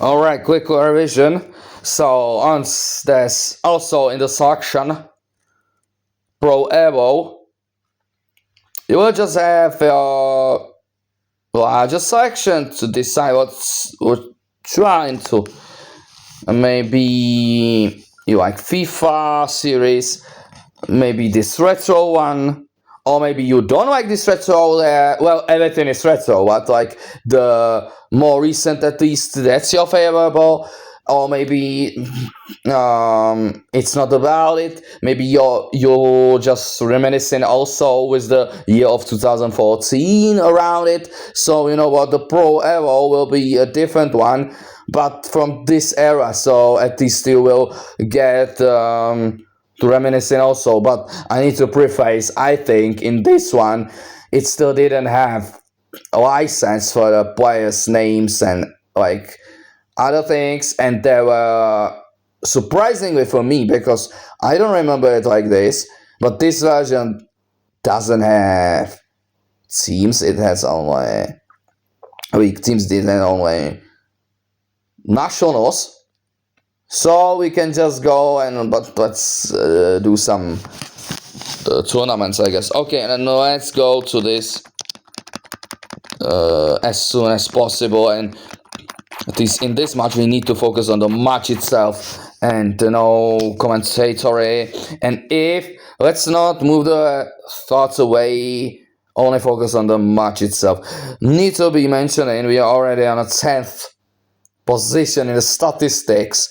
Alright, quick revision. So, on there's also in the section Pro Evo, you will just have your larger section to decide what's we're trying to. Maybe you like FIFA series, maybe this retro one, or maybe you don't like this retro. Well, everything is retro, but like the more recent, at least, that's your favorable. Or maybe it's not about it. Maybe you're just reminiscing also with the year of 2014 around it. So you know what, the Pro Evo will be a different one, but from this era. So at least you will get to reminiscing also. But I need to preface, I think in this one it still didn't have a license for the players' names and like other things, and they were surprisingly for me because I don't remember it like this. But this version doesn't have teams; it has only weak teams. Didn't only nationals. So we can just go but let's do some tournaments, I guess. Okay, and let's go to this as soon as possible. And at least in this match, we need to focus on the match itself and no commentatory. And let's not move the thoughts away, only focus on the match itself. Need to be mentioned, and we are already on a 10th position in the statistics.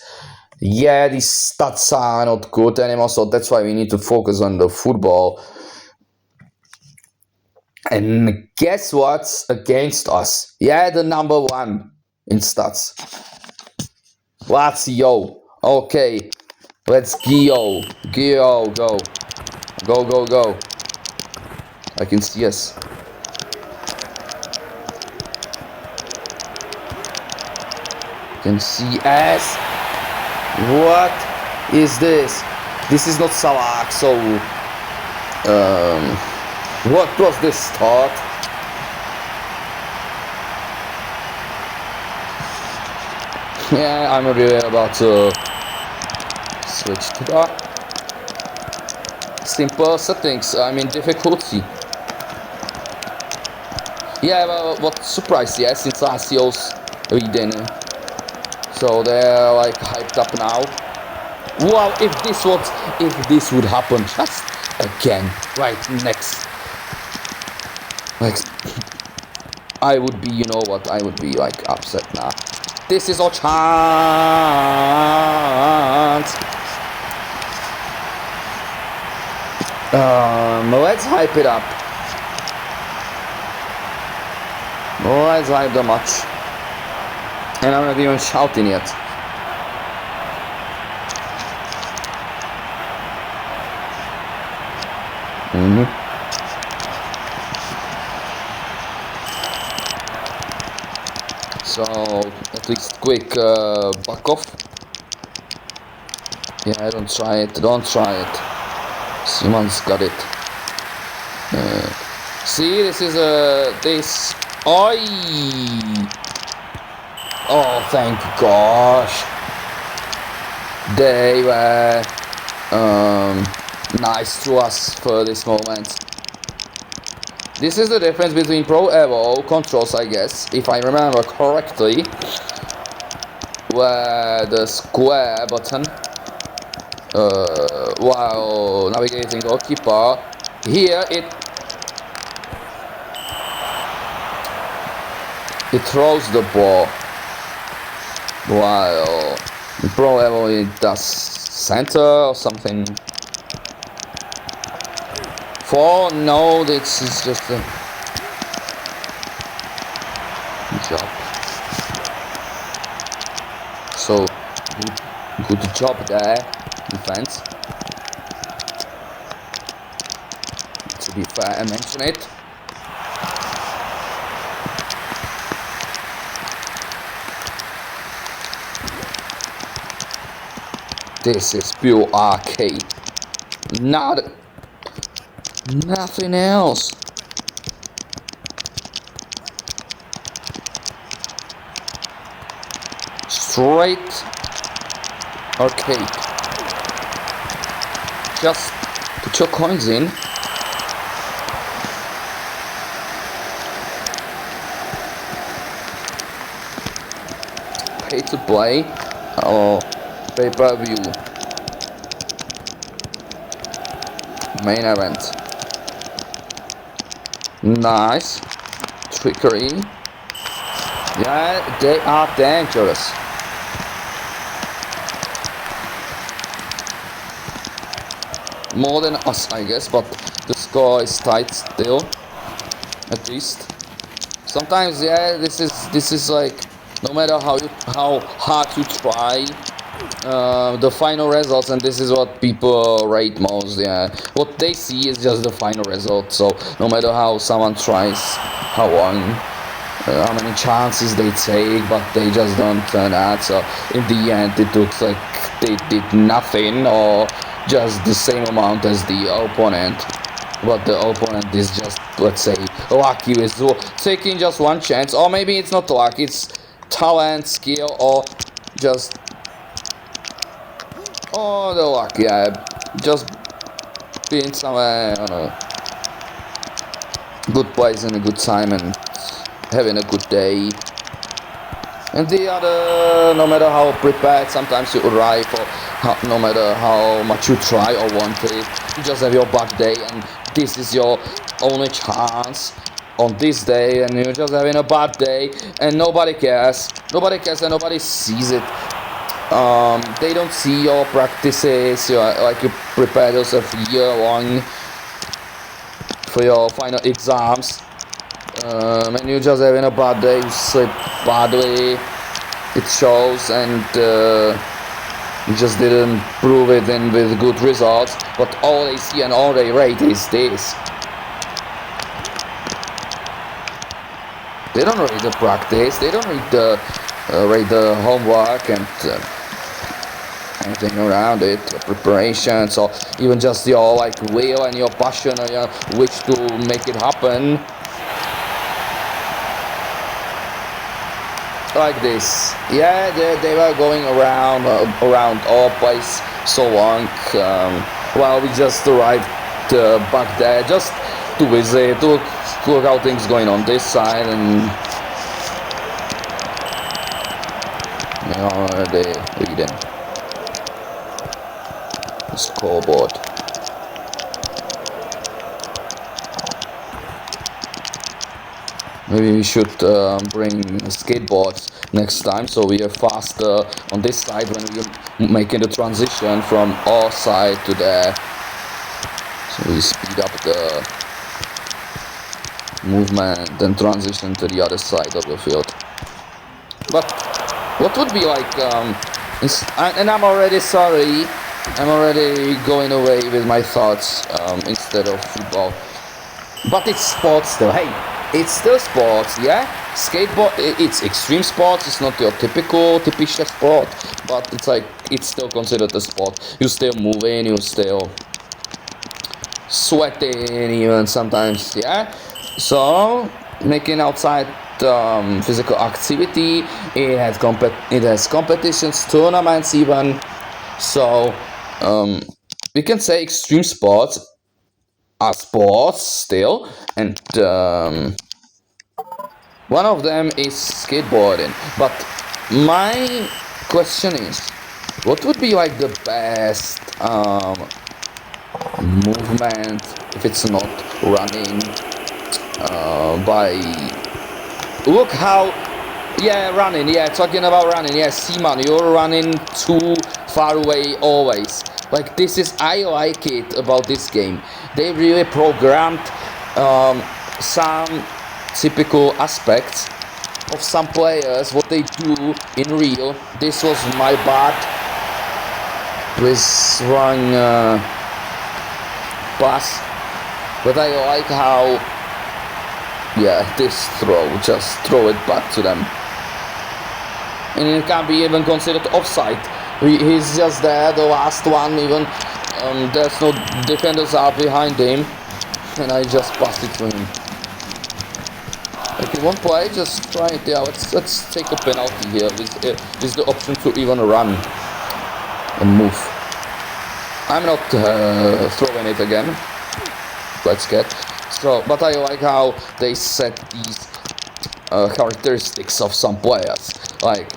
Yeah, these stats are not good anymore, so that's why we need to focus on the football. And guess what's against us? Yeah, the number one in stats. Lazio. Okay, let's go. Go. Go. I can see us. Can see us. What is this? This is not Salah, so what was this start? Yeah, I'm really about to switch to the simple settings. I mean difficulty. Yeah, well, what surprised, yeah, since Lazio's leading. So they're like hyped up now. Wow, if this would happen just again, right next, I would be, you know what, I would be like upset now. This is our chance. Let's hype it up. Let's hype the match. And I'm not even shouting yet. So at least quick back off. Yeah, don't try it. Simon's got it. See, this is this. Oi! Oh, thank gosh. They were nice to us for this moment. This is the difference between Pro Evo controls, I guess, if I remember correctly, where the square button while navigating goalkeeper, here it throws the ball, while in Pro Evo it does center or something. No, this is just a job. So good job there, defense. To be fair, I mention it. This is pure arcade. Nothing else. straight arcade. Just put your coins in. Pay to play or pay-per-view. Main event. Nice. Trickery. Yeah, they are dangerous. More than us, I guess, but the score is tight still. At least. Sometimes, yeah, this is like, no matter how hard you try, the final results, and this is what people rate most. Yeah, what they see is just the final result. So no matter how someone tries, how long, how many chances they take, but they just don't turn out. So in the end, it looks like they did nothing or just the same amount as the opponent. But the opponent is just, let's say, lucky with taking just one chance, or maybe it's not luck, it's talent, skill, or just the luck. Yeah, just being somewhere, I don't know, good place in a good time and having a good day. And the other, no matter how prepared sometimes you arrive, or no matter how much you try or want it, you just have your bad day, and this is your only chance on this day, and you're just having a bad day, and nobody cares and nobody sees it. They don't see your practices, like you prepared yourself a year long for your final exams, and you're just having a bad day, you sleep badly, it shows, and you just didn't prove it in with good results, but all they see and all they rate is this. They don't rate the practice, they don't rate the homework and anything around it, your preparations, or even just your like will and your passion or your wish to make it happen. Like this, yeah, they were going around all place so long, while we just arrived back there just to visit, to look how things going on this side, and you know, already reading the scoreboard. Maybe we should bring skateboards next time, so we are faster on this side when we're making the transition from our side to there. So we speed up the movement and transition to the other side of the field. But what would be like, and I'm already sorry, I'm already going away with my thoughts instead of football. But it's sports still, hey! It's still sports, yeah? Skateboard, it's extreme sports, it's not your typical sport, but it's like, it's still considered a sport. You're still moving, you're still sweating even sometimes, yeah? So, making outside physical activity, it has competitions, tournaments even. So, we can say extreme sports are sports still, and one of them is skateboarding. But my question is, what would be like the best movement if it's not running by look how, yeah, running, yeah, talking about running, yeah, Seaman, you're running too far away always. Like, this is, I like it about this game. They really programmed some typical aspects of some players, what they do in real. This was my bad with wrong pass, but I like how, yeah, this throw, just throw it back to them, and it can't be even considered offside. He's just there, the last one even, there's no defenders are behind him, and I just passed it to him. Like, one play, just try it. Yeah, let's take a penalty here with the option to even run and move. I'm not throwing it again. Let's get. So, but I like how they set these characteristics of some players, like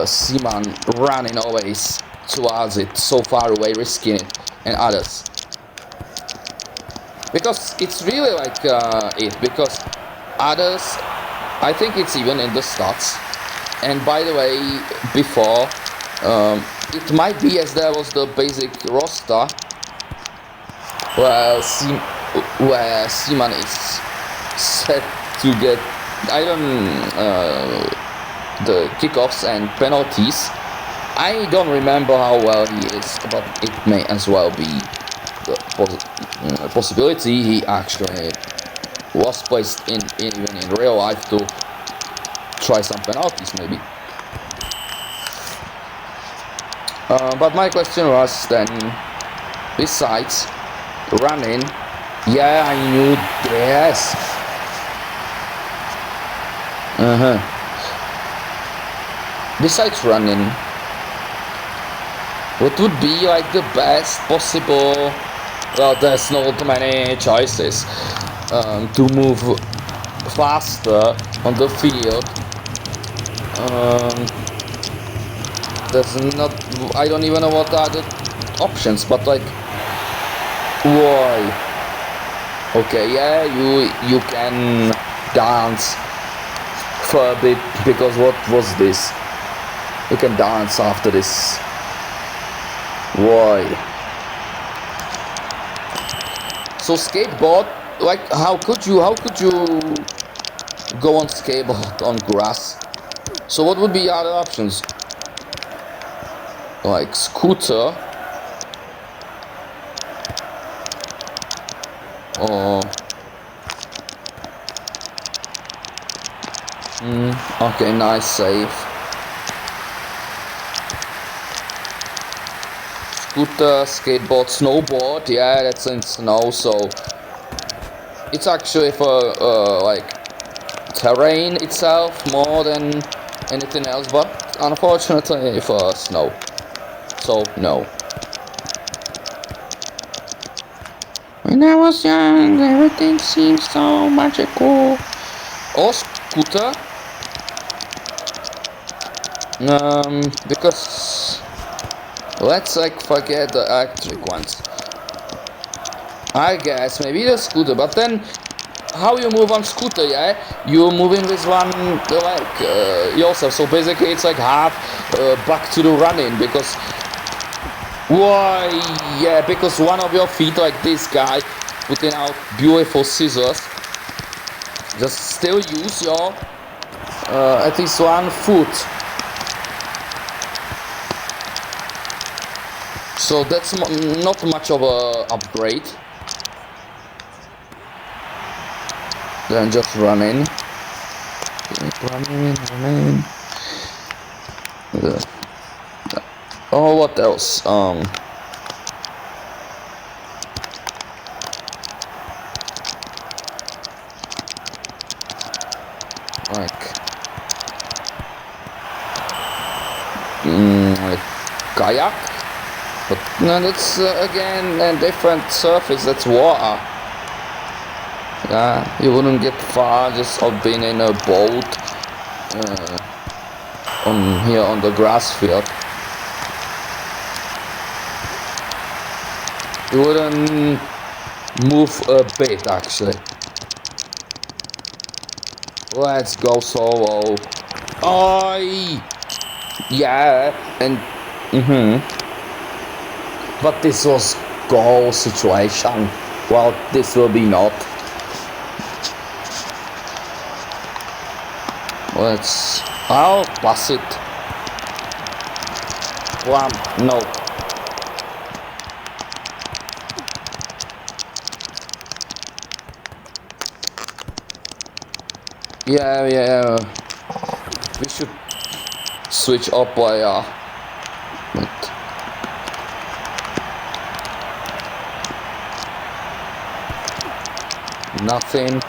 Seaman running always towards it, so far away, risking it, and others. Because it's really like because others, I think it's even in the stats. And by the way, before, it might be as there was the basic roster where Seaman is set to get, I don't the kickoffs and penalties. I don't remember how well he is, but it may as well be the possibility he actually was placed in even in real life to try some penalties maybe. But my question was then, besides running, yeah, I knew, yes. Besides running, what would be like the best possible, well, there's not many choices, to move faster on the field. There's not, I don't even know what are the options, but like, why? Okay, yeah, you can dance for a bit, because what was this? You can dance after this. Why? So skateboard, like, how could you go on skateboard on grass? So what would be other options? Like scooter, or okay, nice save. Scooter, skateboard, snowboard, yeah, that's in snow, so it's actually for like terrain itself more than anything else, but unfortunately for snow, so no. When I was young, everything seemed so magical. Or scooter, because let's like forget the electric ones. I guess maybe the scooter, but then how you move on scooter? Yeah, you're moving with one leg yourself. So basically, it's like half back to the running, because why? Yeah, because one of your feet, like this guy, putting out beautiful scissors. Just still use your at least one foot. So that's not much of a upgrade. Then just running. Oh, what else? Like kayak, but no, that's again a different surface. That's water. Yeah, you wouldn't get far just of being in a boat on the grass field. You wouldn't move a bit actually. Let's go solo. Oi! Yeah, and but this was goal situation. Well, this will be not. I'll pass it. No. Yeah. We should switch up player. Nothing.